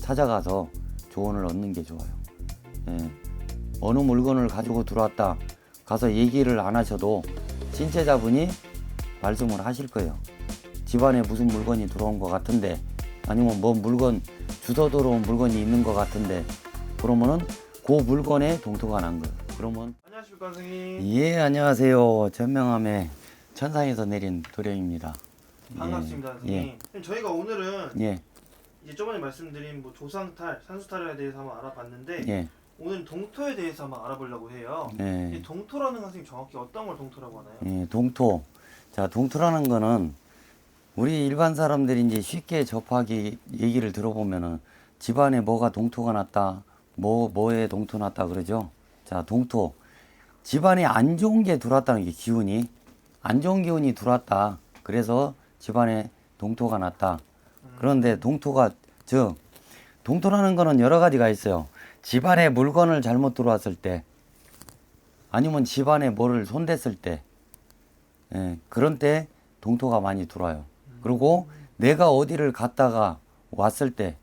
찾아가서 조언을 얻는 게 좋아요. 예. 어느 물건을 가지고 들어왔다 가서 얘기를 안 하셔도 신체자분이 말씀을 하실 거예요. 집안에 무슨 물건이 들어온 것 같은데, 아니면 뭐 물건 주워 들어온 물건이 있는 것 같은데, 그러면은 그 물건에 동토가 난 거예요. 그러면 안녕하십니까 선생님. 예, 안녕하세요. 전명함의 천상에서 내린 도령입니다. 반갑습니다 선생님. 선생님, 저희가 오늘은 예, 이제 저번에 말씀드린 뭐 조상탈, 산수탈에 대해서 한번 알아봤는데 예, 오늘 동토에 대해서 한번 알아보려고 해요. 이 예, 동토라는 건 선생님 정확히 어떤 걸 동토라고 하나요? 예, 동토. 자, 동토라는 거는 우리 일반 사람들이 이제 쉽게 접하기 얘기를 들어보면은 집안에 뭐가 동토가 났다, 뭐에 동토 났다 그러죠. 자, 동토. 집안에 안 좋은 게 들어왔다는 게 기운이, 안 좋은 기운이 들어왔다. 그래서 집안에 동토가 났다. 그런데 동토가, 동토라는 거는 여러 가지가 있어요. 집안에 물건을 잘못 들어왔을 때, 아니면 집안에 뭐를 손댔을 때, 예, 그런 때 동토가 많이 들어와요. 그리고 내가 어디를 갔다가 왔을 때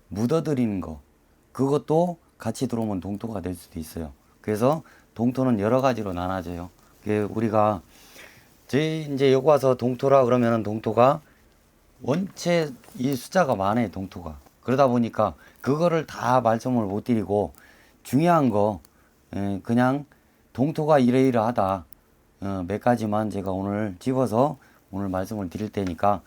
묻어들이는 거, 그것도 같이 들어오면 동토가 될 수도 있어요. 그래서 동토는 여러 가지로 나눠져요. 우리가 이제 여기 와서 동토라 그러면은 동토가 원체 이 숫자가 많아요. 동토가. 그러다 보니까 그거를 다 말씀을 못 드리고 중요한 거 그냥 동토가 이러이러하다 몇 가지만 제가 오늘 집어서 오늘 말씀을 드릴 테니까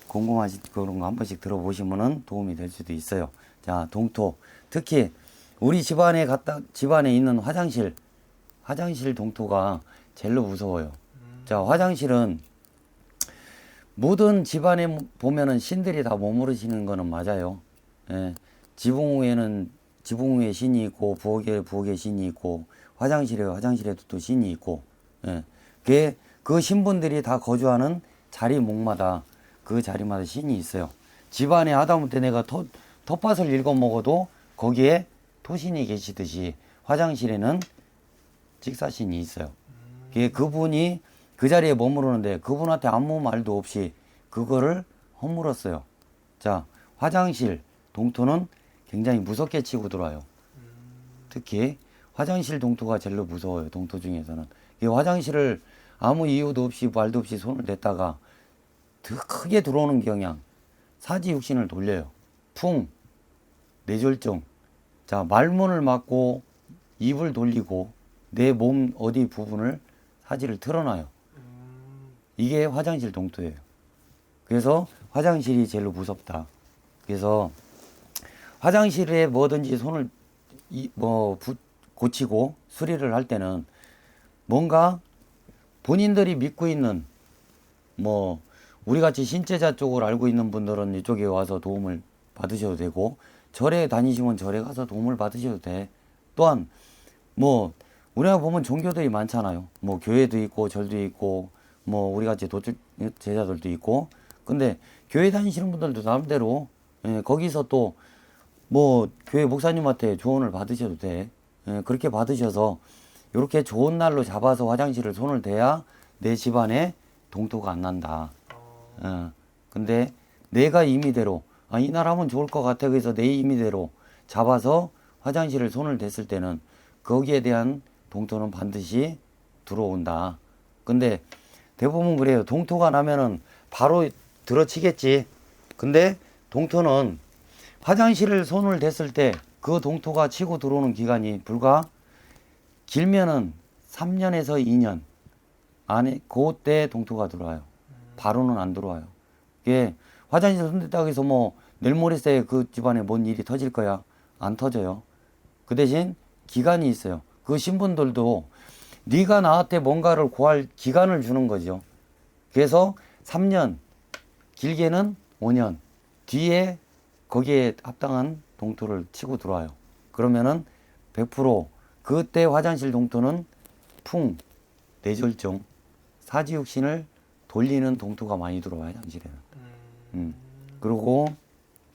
궁금하신 그런 거 한 번씩 들어보시면은 도움이 될 수도 있어요. 자, 동토. 특히 우리 집안에 있는 화장실 동토가 제일로 무서워요. 자, 화장실은 모든 집안에 보면은 신들이 다 머무르시는 거는 맞아요. 예. 지붕 위에 신이 있고, 부엌에 신이 있고, 화장실에도 또 신이 있고, 예. 그 신분들이 다 거주하는 자리목마다 그 자리마다 신이 있어요. 집안에 하다못해 내가 텃밭을 읽어 먹어도 거기에 토신이 계시듯이 화장실에는 직사신이 있어요. 그분이 그 자리에 머무르는데 그분한테 아무 말도 없이 그거를 허물었어요. 자, 화장실 동토는 굉장히 무섭게 치고 들어와요. 특히 화장실 동토가 제일 무서워요. 동토 중에서는. 이 화장실을 아무 이유도 없이 말도 없이 손을 댔다가 더 크게 들어오는 경향, 사지육신을 돌려요. 풍, 뇌졸중. 자, 말문을 막고 입을 돌리고 내 몸 어디 부분을 사지를 틀어놔요. 이게 화장실 동토예요. 그래서 화장실이 제일 무섭다. 그래서 화장실에 뭐든지 손을 고치고 수리를 할 때는 뭔가 본인들이 믿고 있는 우리 같이 신체자 쪽을 알고 있는 분들은 이쪽에 와서 도움을 받으셔도 되고, 절에 다니시면 절에 가서 도움을 받으셔도 돼. 또한 우리가 보면 종교들이 많잖아요. 교회도 있고 절도 있고 우리 같이 도출 제자들도 있고. 근데 교회 다니시는 분들도 나름대로 거기서 또 교회 목사님한테 조언을 받으셔도 돼. 그렇게 받으셔서 이렇게 좋은 날로 잡아서 화장실을 손을 대야 내 집안에 동토가 안 난다. 근데 내가 임의대로 이날 하면 좋을 것 같아. 그래서 내 임의대로 잡아서 화장실을 손을 댔을 때는 거기에 대한 동토는 반드시 들어온다. 근데 대부분 그래요. 동토가 나면은 바로 들어치겠지. 근데 동토는 화장실을 손을 댔을 때 그 동토가 치고 들어오는 기간이 불과 길면은 3년에서 2년 안에 그때 동토가 들어와요. 바로는 안 들어와요. 이게 화장실 손 댔다고 해서 내일 모레새 그 집안에 뭔 일이 터질 거야? 안 터져요. 그 대신 기간이 있어요. 그 신분들도 네가 나한테 뭔가를 구할 기간을 주는 거죠. 그래서 3년, 길게는 5년 뒤에 거기에 합당한 동토를 치고 들어와요. 그러면은 100% 그때 화장실 동토는 풍, 뇌졸중, 사지육신을 돌리는 동토가 많이 들어와요. 화장실에는. 그리고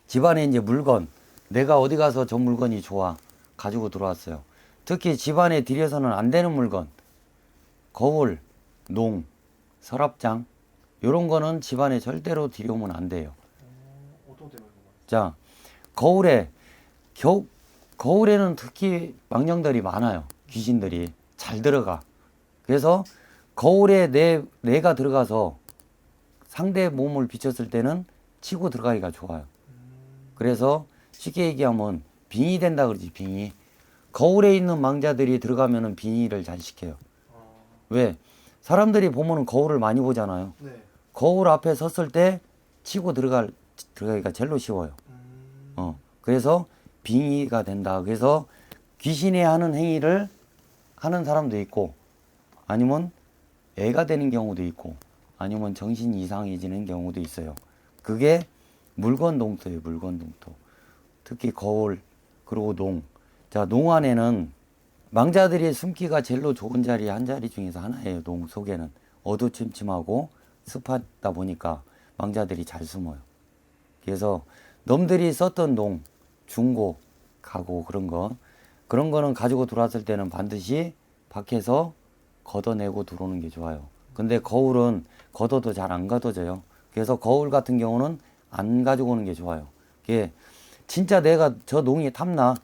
집안에 이제 물건, 내가 어디 가서 저 물건이 좋아 가지고 들어왔어요. 특히 집안에 들여서는 안 되는 물건, 거울, 농, 서랍장 이런 거는 집안에 절대로 들여오면 안 돼요. 어떤 때문에 그런 거예요? 자, 거울에 거울에는 특히 망령들이 많아요. 귀신들이 잘 들어가. 그래서 거울에 내가 들어가서 상대 몸을 비쳤을 때는 치고 들어가기가 좋아요. 그래서 쉽게 얘기하면 빙의 된다 그러지, 빙의. 거울에 있는 망자들이 들어가면은 빙의를 잘 시켜요. 왜? 사람들이 보면은 거울을 많이 보잖아요. 네. 거울 앞에 섰을 때 치고 들어가기가 제일로 쉬워요. 그래서 빙의가 된다. 그래서 귀신이 하는 행위를 하는 사람도 있고, 아니면 애가 되는 경우도 있고, 아니면 정신이 이상해지는 경우도 있어요. 그게 물건 동토예요, 물건 동토. 특히 거울, 그리고 농. 자, 농 안에는 망자들이 숨기가 제일로 좋은 자리 한 자리 중에서 하나예요. 농 속에는 어두침침하고 습하다 보니까 망자들이 잘 숨어요. 그래서 놈들이 썼던 농, 중고, 가고 그런 거는 가지고 들어왔을 때는 반드시 밖에서 걷어내고 들어오는 게 좋아요. 근데 거울은 걷어도 잘 안 걷어져요. 그래서 거울 같은 경우는 안 가지고 오는 게 좋아요. 그게 진짜 내가 저 농이 탐나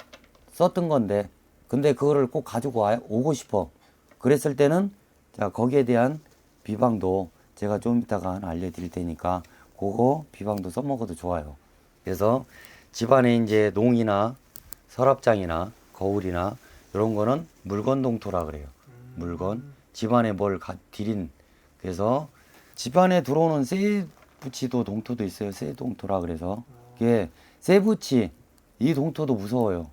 썼던 건데, 근데 그거를 꼭 가지고 오고 싶어. 그랬을 때는 자, 거기에 대한 비방도 제가 좀 이따가 하나 알려드릴 테니까 그거 비방도 써먹어도 좋아요. 그래서 집안에 이제 농이나 서랍장이나 거울이나 이런 거는 물건 동토라 그래요. 물건. 집안에 뭘 들인. 그래서 집안에 들어오는 쇠 부치도 동토도 있어요. 쇠 동토라 그래서. 그게 쇠 부치, 이 동토도 무서워요.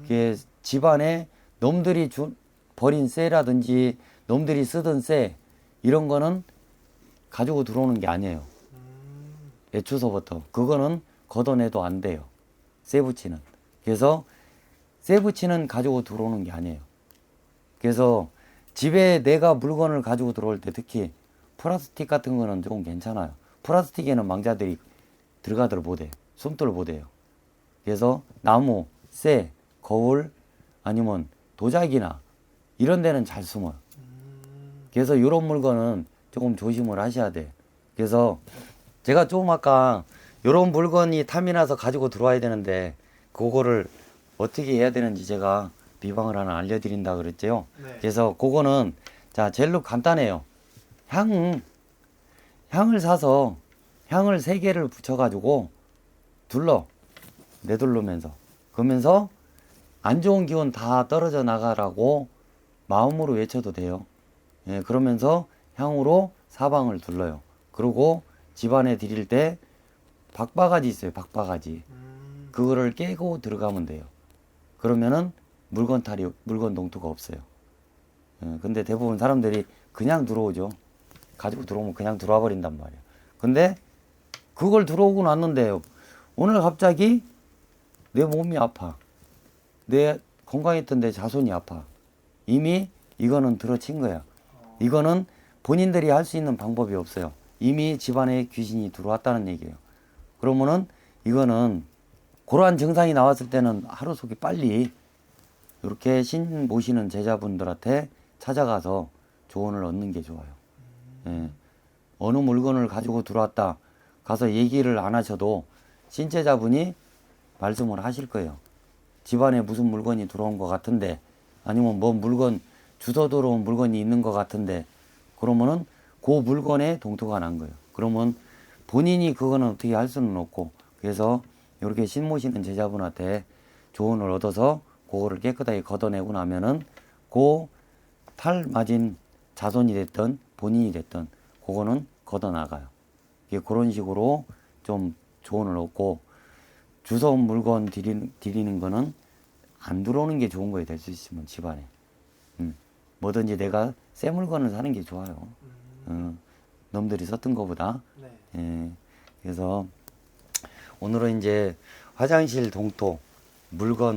그게 집안에 놈들이 버린 쇠라든지 놈들이 쓰던 쇠 이런 거는 가지고 들어오는 게 아니에요. 애초서부터. 그거는 걷어내도 안 돼요. 쇠 부치는. 그래서 쇠 부치는 가지고 들어오는 게 아니에요. 그래서 집에 내가 물건을 가지고 들어올 때 특히 플라스틱 같은 거는 조금 괜찮아요. 플라스틱에는 망자들이 들어가들 못해요. 숨들 못해요. 그래서 나무, 쇠, 거울 아니면 도자기나 이런 데는 잘 숨어요. 그래서 이런 물건은 조금 조심을 하셔야 돼요. 그래서 제가 조금 아까 이런 물건이 탐이 나서 가지고 들어와야 되는데 그거를 어떻게 해야 되는지 제가 비방을 하나 알려드린다 그랬죠. 네. 그래서 그거는 자 제일로 간단해요. 향을 사서 향을 3개를 붙여가지고 내두르면서 그러면서 안 좋은 기운 다 떨어져 나가라고 마음으로 외쳐도 돼요. 예, 그러면서 향으로 사방을 둘러요. 그리고 집안에 드릴 때 박바가지 있어요. 박바가지. 그거를 깨고 들어가면 돼요. 그러면은 물건 동토가 없어요. 예, 근데 대부분 사람들이 그냥 들어오죠. 가지고 들어오면 그냥 들어와 버린단 말이에요. 근데 그걸 들어오고 났는데 오늘 갑자기 내 몸이 아파. 내 건강했던 내 자손이 아파. 이미 이거는 들어친 거야. 이거는 본인들이 할 수 있는 방법이 없어요. 이미 집안에 귀신이 들어왔다는 얘기예요. 그러면은 이거는 그러한 증상이 나왔을 때는 하루속히 빨리 이렇게 신 모시는 제자분들한테 찾아가서 조언을 얻는 게 좋아요. 예. 어느 물건을 가지고 들어왔다 가서 얘기를 안 하셔도 신제자분이 말씀을 하실 거예요. 집안에 무슨 물건이 들어온 것 같은데 아니면 뭐 물건 주워 들어온 물건이 있는 것 같은데 그러면은 그 물건에 동토가 난 거예요. 그러면 본인이 그거는 어떻게 할 수는 없고 그래서 이렇게 신 모시는 제자분한테 조언을 얻어서 그거를 깨끗하게 걷어내고 나면은 그 탈 맞은 자손이 됐든 본인이 됐든 그거는 걷어나가요. 그런 식으로 좀 조언을 얻고 주워온 물건 드리는 거는 안 들어오는 게 좋은 거예요. 될 수 있으면 집안에. 뭐든지 내가 새 물건을 사는 게 좋아요. 놈들이 썼던 거보다. 네. 예. 그래서 오늘은 이제 화장실 동토,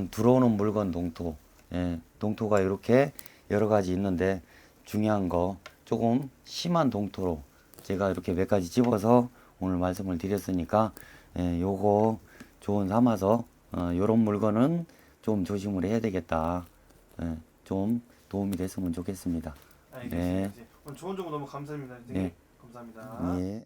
들어오는 물건 동토, 예. 동토가 이렇게 여러 가지 있는데 중요한 거 조금 심한 동토로 제가 이렇게 몇 가지 집어서 오늘 말씀을 드렸으니까 예, 요거 조언 삼아서 요런 물건은 좀 조심을 해야 되겠다. 예, 좀 도움이 됐으면 좋겠습니다. 알겠습니다. 네. 오늘 좋은 정보 너무 감사합니다. 선생님. 네. 감사합니다. 예.